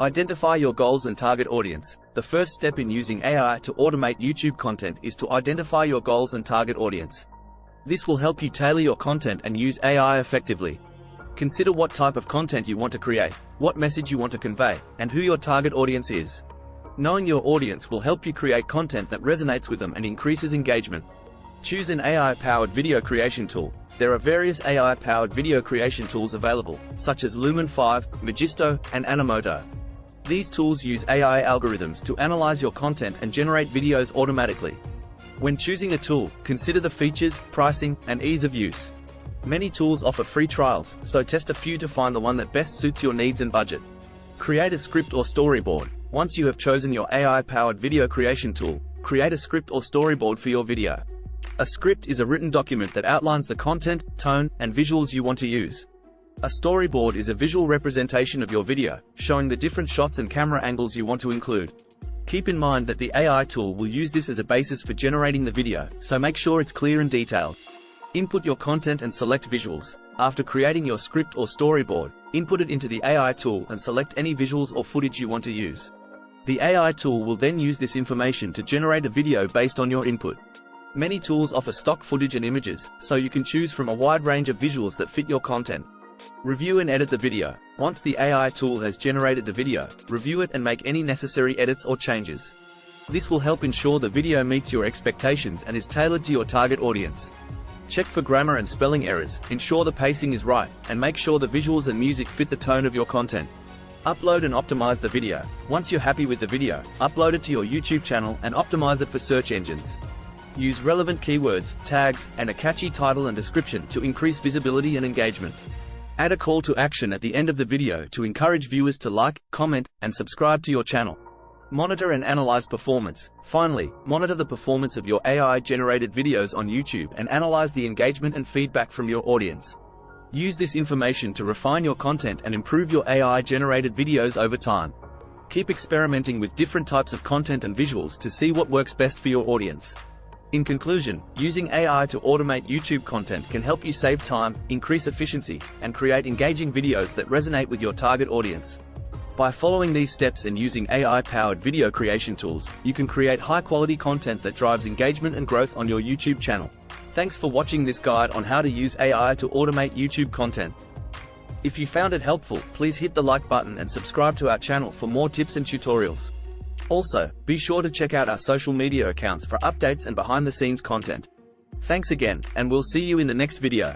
Identify your goals and target audience. The first step in using AI to automate YouTube content is to identify your goals and target audience. This will help you tailor your content and use AI effectively. Consider what type of content you want to create, what message you want to convey, and who your target audience is. Knowing your audience will help you create content that resonates with them and increases engagement. Choose an AI-powered video creation tool. There are various AI-powered video creation tools available, such as Lumen 5, Magisto, and Animoto. These tools use AI algorithms to analyze your content and generate videos automatically. When choosing a tool, consider the features, pricing, and ease of use. Many tools offer free trials, so test a few to find the one that best suits your needs and budget. Create a script or storyboard. Once you have chosen your AI-powered video creation tool, create a script or storyboard for your video. A script is a written document that outlines the content, tone, and visuals you want to use. A storyboard is a visual representation of your video, showing the different shots and camera angles you want to include. Keep in mind that the AI tool will use this as a basis for generating the video, so make sure it's clear and detailed. Input your content and select visuals. After creating your script or storyboard, input it into the AI tool and select any visuals or footage you want to use. The AI tool will then use this information to generate a video based on your input. Many tools offer stock footage and images, so you can choose from a wide range of visuals that fit your content. Review and edit the video. Once the AI tool has generated the video, review it and make any necessary edits or changes. This will help ensure the video meets your expectations and is tailored to your target audience. Check for grammar and spelling errors, ensure the pacing is right, and make sure the visuals and music fit the tone of your content. Upload and optimize the video. Once you're happy with the video, upload it to your YouTube channel and optimize it for search engines. Use relevant keywords, tags, and a catchy title and description to increase visibility and engagement. Add a call to action at the end of the video to encourage viewers to like, comment, and subscribe to your channel. Monitor and analyze performance. Finally, monitor the performance of your AI-generated videos on YouTube and analyze the engagement and feedback from your audience. Use this information to refine your content and improve your AI-generated videos over time. Keep experimenting with different types of content and visuals to see what works best for your audience. In conclusion, using AI to automate YouTube content can help you save time, increase efficiency, and create engaging videos that resonate with your target audience. By following these steps and using AI-powered video creation tools, you can create high-quality content that drives engagement and growth on your YouTube channel. Thanks for watching this guide on how to use AI to automate YouTube content. If you found it helpful, please hit the like button and subscribe to our channel for more tips and tutorials. Also, be sure to check out our social media accounts for updates and behind-the-scenes content. Thanks again, and we'll see you in the next video.